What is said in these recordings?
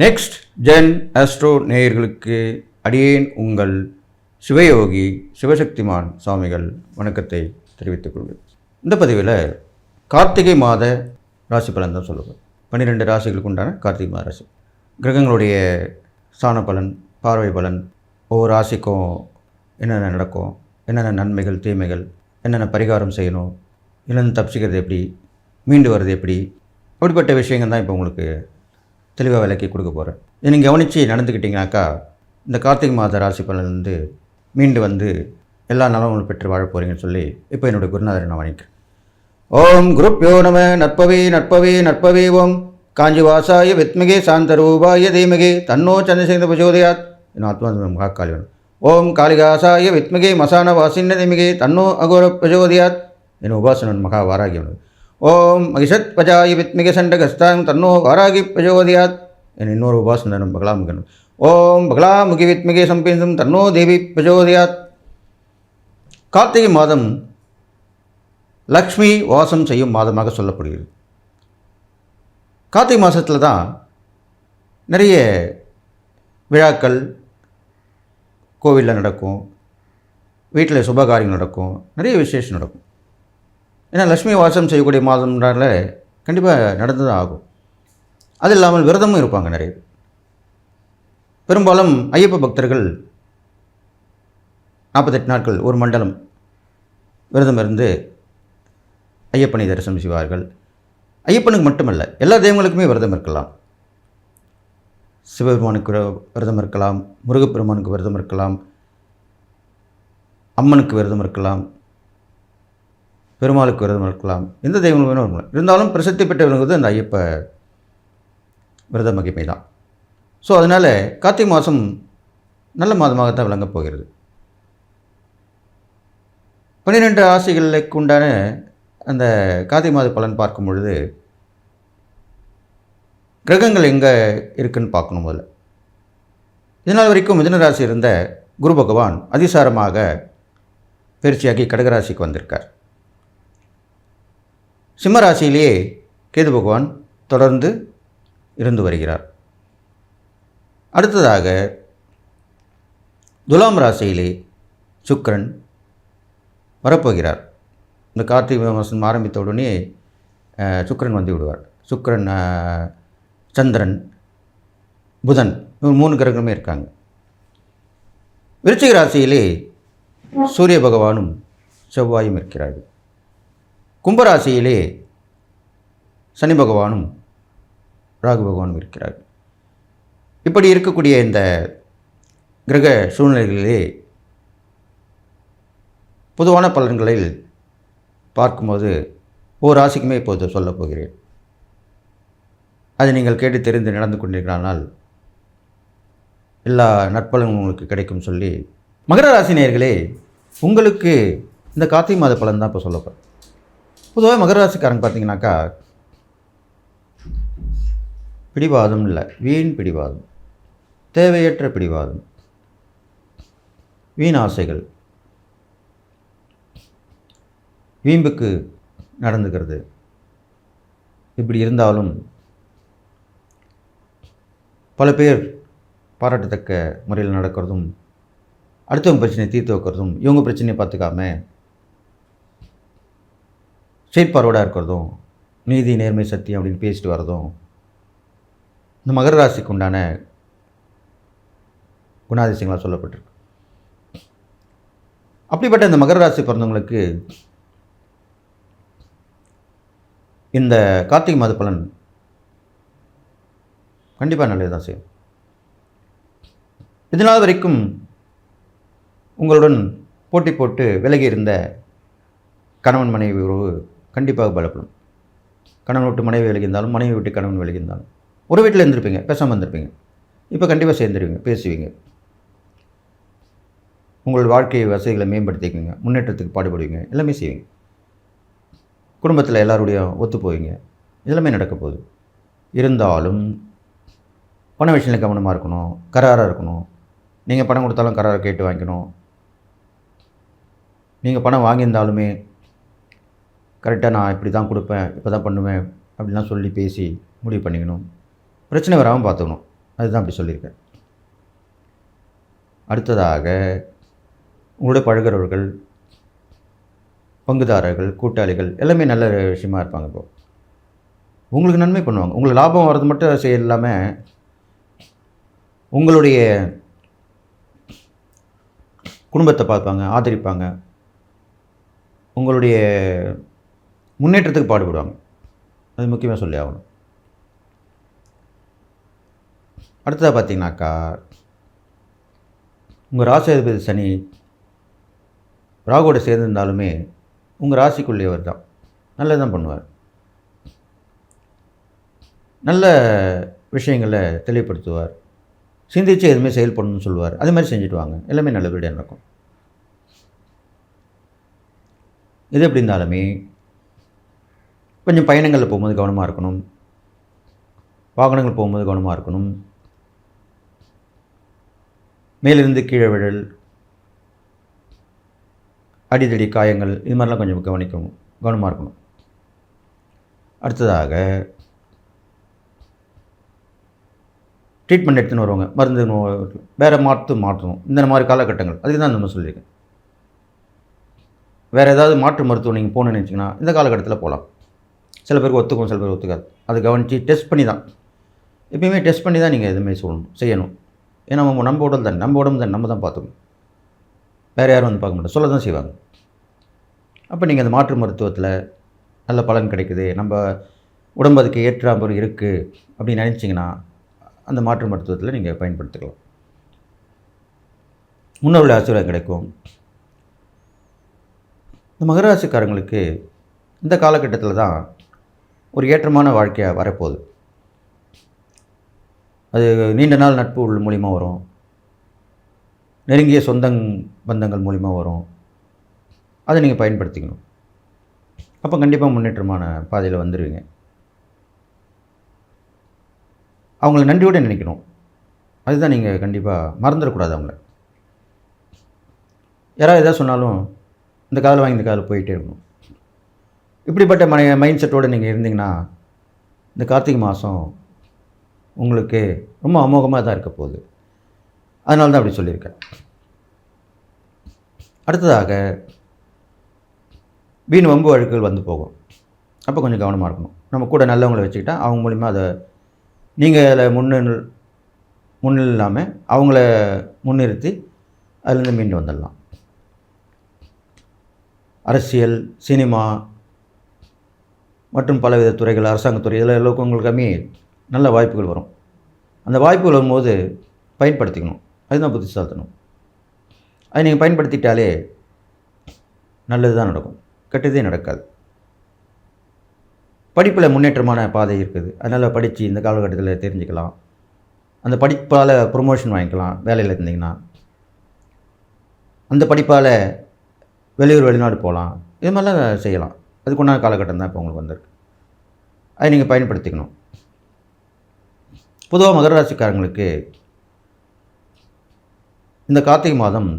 Next gen astro நேயர்களுக்கு அடியேன் உங்கள் சிவயோகி சிவசக்திமான் சுவாமிகள் வணக்கத்தை தெரிவித்துக் கொள்கிறேன். இந்த பதிவில் கார்த்திகை மாத ராசி பலன் தான் சொல்லுவேன். 12 ராசிகளுக்கு உண்டான கார்த்திகை மாத ராசி கிரகங்களுடைய ஸ்தான பலன், பார்வை பலன், ஒவ்வொரு ராசிக்கும் என்னென்ன நடக்கும், என்னென்ன நன்மைகள் தீமைகள், என்னென்ன பரிகாரம் செய்யணும், என்னென்ன தப்பிச்சுக்கிறது எப்படி, மீண்டு வர்றது எப்படி, அப்படிப்பட்ட விஷயங்கள் தான் இப்போ உங்களுக்கு தெளிவாக விளக்கி கொடுக்க போகிறேன். இதை நீங்கள் கவனித்து நடந்துக்கிட்டிங்கனாக்கா இந்த கார்த்திகை மாத ராசி பலன்லேருந்து மீண்டு வந்து எல்லா நலங்களும் பெற்று வாழ போகிறீங்கன்னு சொல்லி இப்போ என்னுடைய குருநாதரை நான் வணங்கிக்கிறேன். ஓம் குருப்யோ நம நற்பவே நற்பவே நற்பவே ஓம் காஞ்சிவாசாய வித்மகே சாந்தரூபாய தீமகே தன்னோ சந்திரசேகர பிரச்சோதயாத். என் ஆத்மா மகாகாளி வேணும். ஓம் காளிகாசாய வித்மகே மசான வாசின்ன தீமகே தன்னோ அகோர பிரச்சோதயாத். என் உபாசனன் மகா வாராகி வேணும். ஓம் மகிஷத் பஜாய வித்மிக சண்டகஸ்தாம் தன்னோ வாராகி பிரச்சோதயாத். என் இன்னொரு உபாசனன் பகலாமுகன். ஓம் பகலாமுகி வித்மிகே சம்பேந்தும் தன்னோ தேவி பிரச்சோதயாத். கார்த்திகை மாதம் லக்ஷ்மி வாசம் செய்யும் மாதமாக சொல்லப்படுகிறது. கார்த்திகை மாதத்தில் தான் நிறைய விழாக்கள் கோவிலில் நடக்கும், வீட்டில் சுபகாரியங்கள் நடக்கும், நிறைய விசேஷம் நடக்கும். ஏன்னா லக்ஷ்மி வாசம் செய்யக்கூடிய மாதம்னால கண்டிப்பாக நடந்து தான் ஆகும். அது இல்லாமல் விரதமும் இருப்பாங்க நிறைய. பெரும்பாலும் ஐயப்ப பக்தர்கள் 48 நாட்கள் ஒரு மண்டலம் விரதம் இருந்து ஐயப்பனை தரிசனம் செய்வார்கள். ஐயப்பனுக்கு மட்டுமல்ல, எல்லா தெய்வங்களுக்குமே விரதம் இருக்கலாம். சிவபெருமானுக்கு விரதம் இருக்கலாம், முருகப்பெருமானுக்கு விரதம் இருக்கலாம், அம்மனுக்கு விரதம் இருக்கலாம், பெருமாளுக்கு விரதம் இருக்கலாம், எந்த தெய்வங்களும் வேணும் இருக்கலாம். இருந்தாலும் பிரசித்தி பெற்றவங்கிறது அந்த ஐயப்ப விரத மகிமை தான். ஸோ அதனால் கார்த்திகை மாதம் நல்ல மாதமாகத்தான் விளங்கப் போகிறது. 12 ராசிகளுக்கு உண்டான அந்த கார்த்திகை மாத பலன் பார்க்கும் பொழுது கிரகங்கள் எங்கே இருக்குன்னு பார்க்கணும். முதல்ல இதனால் வரைக்கும் மிதுன ராசி இருந்த குரு பகவான் அதிசாரமாக பயிற்சியாகி கடகராசிக்கு வந்திருக்கார். சிம்ம ராசியிலேயே கேது பகவான் தொடர்ந்து இருந்து வருகிறார். அடுத்ததாக துலாம் ராசியிலே சுக்கிரன் வரப்போகிறார். இந்த கார்த்திகை மாதம் ஆரம்பித்த உடனே சுக்கிரன் வந்து விடுவார். சுக்கிரன், சந்திரன், புதன், 3 கிரகமே இருக்காங்க. விருச்சிக ராசியிலே சூரிய பகவானும் செவ்வாயும் இருக்கிறார்கள். கும்பராசியிலே சனி பகவானும் ராகு பகவானும் இருக்கிறார்கள். இப்படி இருக்கக்கூடிய இந்த கிரக சூழ்நிலைகளிலே பொதுவான பலன்களில் பார்க்கும்போது ஒவ்வொரு ராசிக்குமே இப்போது சொல்லப் போகிறேன். அதை நீங்கள் கேட்டு தெரிந்து நடந்து கொண்டிருக்கிறானால் எல்லா நற்பலனும் உங்களுக்கு கிடைக்கும் சொல்லி, மகர ராசி நேயர்களே, உங்களுக்கு இந்த கார்த்திகை மாத பலன் தான் இப்போ சொல்லப்போகிறேன். பொதுவாக மகர ராசிக்காரங்க பார்த்தீங்கன்னாக்கா பிடிவாதம் இல்லை, வீண் பிடிவாதம், தேவையற்ற பிடிவாதம், வீண் ஆசைகள், வீம்புக்கு நடந்துக்கிறது, இப்படி இருந்தாலும் பல பேர் பாராட்டத்தக்க முறையில் நடக்கிறதும், அடுத்தவங்க பிரச்சனையை தீர்த்து வைக்கிறதும், இவங்க பிரச்சனையை பார்த்துக்காம ஸ்ட்ரெயிட் இருக்கிறதும், நீதி நேர்மை சத்தியம் அப்படின்னு பேசிட்டு வரதும் இந்த மகர ராசிக்கு உண்டான குணாதிசயங்களாக சொல்லப்பட்டிருக்கு. அப்படிப்பட்ட இந்த மகர ராசி பிறந்தவங்களுக்கு இந்த கார்த்திகை மாத பலன் கண்டிப்பாக நல்லது தான் செய்யும். இதனால் வரைக்கும் உங்களுடன் போட்டி போட்டு விலகி இருந்த கணவன் மனைவி உறவு கண்டிப்பாக பலப்படும். கணவன் விட்டு மனைவி விலகியிருந்தாலும், மனைவி விட்டு கணவன் விலகியிருந்தாலும், ஒரு வீட்டில் இருந்திருப்பீங்க, பேசாமல் இருந்திருப்பீங்க, இப்போ கண்டிப்பாக சேர்ந்துருவீங்க, பேசுவீங்க, உங்களோட வாழ்க்கை வசதிகளை மேம்படுத்திக்குவீங்க, முன்னேற்றத்துக்கு பாடுபடுவீங்க, எல்லாமே செய்வீங்க. குடும்பத்தில் எல்லாருடைய ஒத்து போவீங்க, இதெல்லாமே நடக்க போகுது. இருந்தாலும் பண விஷயத்தில் கவனமாக இருக்கணும், கராராக இருக்கணும். நீங்கள் பணம் கொடுத்தாலும் கராரை கேட்டு வாங்கிக்கணும். நீங்கள் பணம் வாங்கியிருந்தாலுமே கரெக்டாக நான் இப்படி தான் கொடுப்பேன், இப்போ தான் பண்ணுவேன் அப்படின்லாம் சொல்லி பேசி முடிவு பண்ணிக்கணும். பிரச்சனை வராமல் பார்த்துக்கணும். அதுதான் அப்படி சொல்லியிருக்கேன். அடுத்ததாக உங்களோட பழகிறவர்கள், பங்குதாரர்கள், கூட்டாளிகள் எல்லாமே நல்ல விஷயமா இருப்பாங்க. இப்போது உங்களுக்கு நன்மை பண்ணுவாங்க. உங்களுக்கு லாபம் வர்றது மட்டும் செய்ய இல்லாமல் உங்களுடைய குடும்பத்தை பார்ப்பாங்க, ஆதரிப்பாங்க, உங்களுடைய முன்னேற்றத்துக்கு பாடுபடுவாங்க. அது முக்கியமாக சொல்லி ஆகணும். அடுத்ததாக பார்த்தீங்கன்னாக்கா, உங்கள் ராசியாதிபதி சனி ராகுவோட சேர்ந்திருந்தாலுமே உங்கள் ராசிக்குள்ளேயவர் தான், நல்லது தான் பண்ணுவார். நல்ல விஷயங்களை தெளிவுபடுத்துவார். சிந்திச்சு எதுவுமே செயல்படணும்னு சொல்லுவார். அது மாதிரி செஞ்சுட்டு வாங்க, எல்லாமே நல்லபடியாக நடக்கும். எது எப்படி இருந்தாலுமே கொஞ்சம் பயணங்களில் போகும்போது கவனமாக இருக்கணும், வாகனங்கள் போகும்போது கவனமாக இருக்கணும். மேலிருந்து கீழே விழல், அடிதடி காயங்கள், இது மாதிரிலாம் கொஞ்சம் கவனமாக இருக்கணும். அடுத்ததாக ட்ரீட்மெண்ட் எடுத்துன்னு வருவாங்க, மருந்து வேறு மாற்றணும். இந்த மாதிரி காலகட்டங்கள் அதுக்கு தான் நம்ம சொல்லியிருக்கேன். வேறு ஏதாவது மாற்று மருத்துவம் நீங்கள் போகணுன்னு நினச்சிங்கன்னா இந்த காலகட்டத்தில் போகலாம். சில பேருக்கு ஒத்துக்கும், சில பேருக்கு ஒத்துக்காது. அது கவனித்து டெஸ்ட் பண்ணி தான், எப்பயுமே டெஸ்ட் பண்ணி தான் நீங்கள் எதுவுமே செய்யணும். ஏன்னா நம்ம உடம்பு தானே, நம்ம தான் பார்த்துக்கணும். வேறு யாரும் வந்து பார்க்க மாட்டோம், சொல்ல தான் செய்வாங்க. அப்போ நீங்கள் அந்த மாற்று மருத்துவத்தில் நல்ல பலன் கிடைக்குது, நம்ம உடம்பு அதுக்கு ஏற்றாம்பல் இருக்குது அப்படின்னு நினச்சிங்கன்னா அந்த மாற்று மருத்துவத்தில் நீங்கள் பயன்படுத்திக்கலாம். முன்னோருடைய ஆசீர்வாதம் கிடைக்கும். இந்த மகராசிக்காரங்களுக்கு இந்த காலகட்டத்தில் தான் ஒரு ஏற்றமான வாழ்க்கையாக வரப்போகுது. அது நீண்ட நாள் நட்பு மூலிமா வரும், நெருங்கிய சொந்த பந்தங்கள் மூலிமா வரும். அதை நீங்கள் பயன்படுத்திக்கணும். அப்போ கண்டிப்பாக முன்னேற்றமான பாதையில் வந்துடுவீங்க. அவங்கள நன்றியோடு நினைக்கணும். அதுதான் நீங்கள் கண்டிப்பாக மறந்துடக்கூடாது அவங்கள. யாராவது எதாவது சொன்னாலும் இந்த காதில் வாங்கி இந்த காதில் போயிட்டே இருக்கணும். இப்படிப்பட்ட மைண்ட் செட்டோடு நீங்கள் இருந்தீங்கன்னா இந்த கார்த்திகை மாதம் உங்களுக்கு ரொம்ப அமோகமாக தான் இருக்க போகுது. அதனால தான் அப்படி சொல்லியிருக்கேன். அடுத்ததாக வீண் வம்பு வழக்குகள் வந்து போகும். அப்போ கொஞ்சம் கவனமாக இருக்கணும். நம்ம கூட நல்லவங்களை வச்சுக்கிட்டா அவங்க மூலிமா அதை நீங்கள் அதில் முன்னில் இல்லாமல் அவங்கள முன்னிறுத்தி அதுலேருந்து மீண்டு வந்துடலாம். அரசியல், சினிமா மற்றும் பலவித துறைகள், அரசாங்கத்துறை, இதில் எல்லாம் உங்களுக்கு நல்ல வாய்ப்புகள் வரும். அந்த வாய்ப்புகள் வரும்போது பயன்படுத்திக்கணும். அதுதான் புத்திசாலித்தனம். அதை நீங்கள் பயன்படுத்திட்டாலே நல்லது தான் நடக்கும், கெட்டதே நடக்காது. படிப்பில் முன்னேற்றமான பாதை இருக்குது. அதனால் படித்து இந்த காலகட்டத்தில் தெரிஞ்சுக்கலாம். அந்த படிப்பால் ப்ரொமோஷன் வாங்கிக்கலாம். வேலையில் இருந்தீங்கன்னா அந்த படிப்பால் வெளியூர் வெளிநாடு போகலாம். இது மாதிரிலாம் செய்யலாம். அதுக்குண்டான காலகட்டம் தான் இப்போ உங்களுக்கு வந்திருக்கு. அதை நீங்கள் பயன்படுத்திக்கணும். பொதுவாக மகர ராசிக்காரங்களுக்கு இந்த கார்த்திகை மாதம்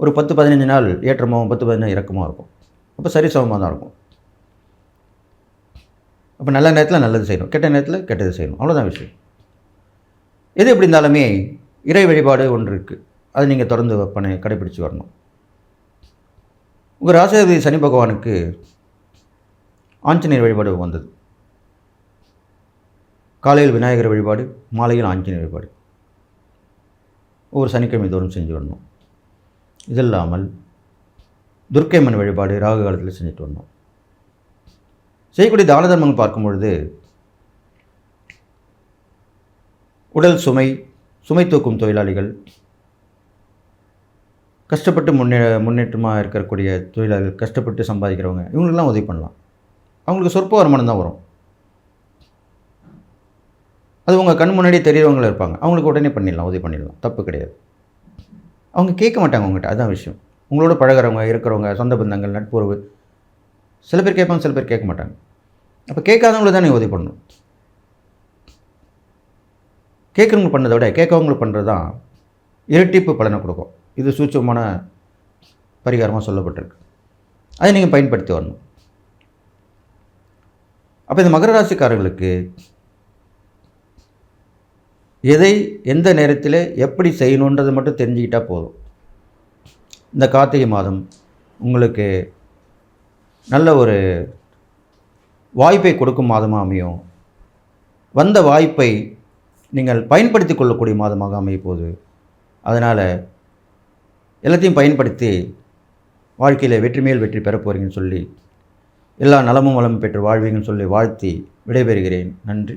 ஒரு 10-15 நாள் ஏற்றமாகவும் 10-15 இறக்கமாக இருக்கும். அப்போ சரிசமமாக தான் இருக்கும். அப்போ நல்ல நேரத்தில் நல்லது செய்யணும், கெட்ட நேரத்தில் கெட்டது செய்யணும். அவ்வளோதான் விஷயம். எது எப்படி இருந்தாலுமே இறை வழிபாடு ஒன்று இருக்குது. அதை நீங்கள் தொடர்ந்து கடைப்பிடிச்சு வரணும். உங்கள் ராசியாதிபதி சனி பகவானுக்கு ஆஞ்சநேயர் வழிபாடு வந்தது. காலையில் விநாயகர் வழிபாடு, மாலையில் ஆஞ்சநேயர் வழிபாடு ஒவ்வொரு சனிக்கிழமை தோறும் செஞ்சு வரணும். இது இல்லாமல் துர்க்கைம்மன் வழிபாடு ராகு காலத்தில் செஞ்சுட்டு வரணும். செய்யக்கூடிய தான தர்மங்கள் பார்க்கும் பொழுது உடல் சுமை தூக்கும் தொழிலாளிகள், கஷ்டப்பட்டு முன்னேற்றமாக இருக்கக்கூடிய தொழிலாளர்கள், கஷ்டப்பட்டு சம்பாதிக்கிறவங்க, இவங்களுக்கெல்லாம் உதவி பண்ணலாம். அவங்களுக்கு சொற்ப வருமானம் தான் வரும். அது உங்கள் கண் முன்னாடியே தெரியறவங்களும் இருப்பாங்க. அவங்களுக்கு உடனே பண்ணிடலாம், உதவி பண்ணிடலாம், தப்பு கிடையாது. அவங்க கேட்க மாட்டாங்க உங்கள்கிட்ட, அதுதான் விஷயம். உங்களோட பழகிறவங்க, இருக்கிறவங்க, சொந்த பந்தங்கள், நட்புறவு, சில பேர் கேட்பாங்க, சில பேர் கேட்க மாட்டாங்க. அப்போ கேட்காதவங்களுக்கு தான் நீங்கள் உதவி பண்ணணும். கேட்குறவங்களுக்கு பண்ணதை விட கேட்கவங்களுக்கு பண்ணுறது தான் இரட்டிப்பு பலனை கொடுக்கும். இது சூட்சமான பரிகாரமாக சொல்லப்பட்டிருக்கு. அதை நீங்கள் பயன்படுத்தி வரணும். அப்போ இந்த மகர ராசிக்காரர்களுக்கு எதை எந்த நேரத்தில் எப்படி செய்யணுன்றதை மட்டும் தெரிஞ்சுக்கிட்டால் போதும். இந்த கார்த்திகை மாதம் உங்களுக்கு நல்ல ஒரு வாய்ப்பை கொடுக்கும் மாதமாக அமையும். வந்த வாய்ப்பை நீங்கள் பயன்படுத்தி கொள்ளக்கூடிய மாதமாக அமைய போகுது. அதனால் எல்லாத்தையும் பயன்படுத்தி வாழ்க்கையில் வெற்றி மேல் வெற்றி பெற போகிறீங்கன்னு சொல்லி, எல்லா நலமும் வளமும் பெற்று வாழ்வீங்கன்னு சொல்லி வாழ்த்தி விடைபெறுகிறேன். நன்றி.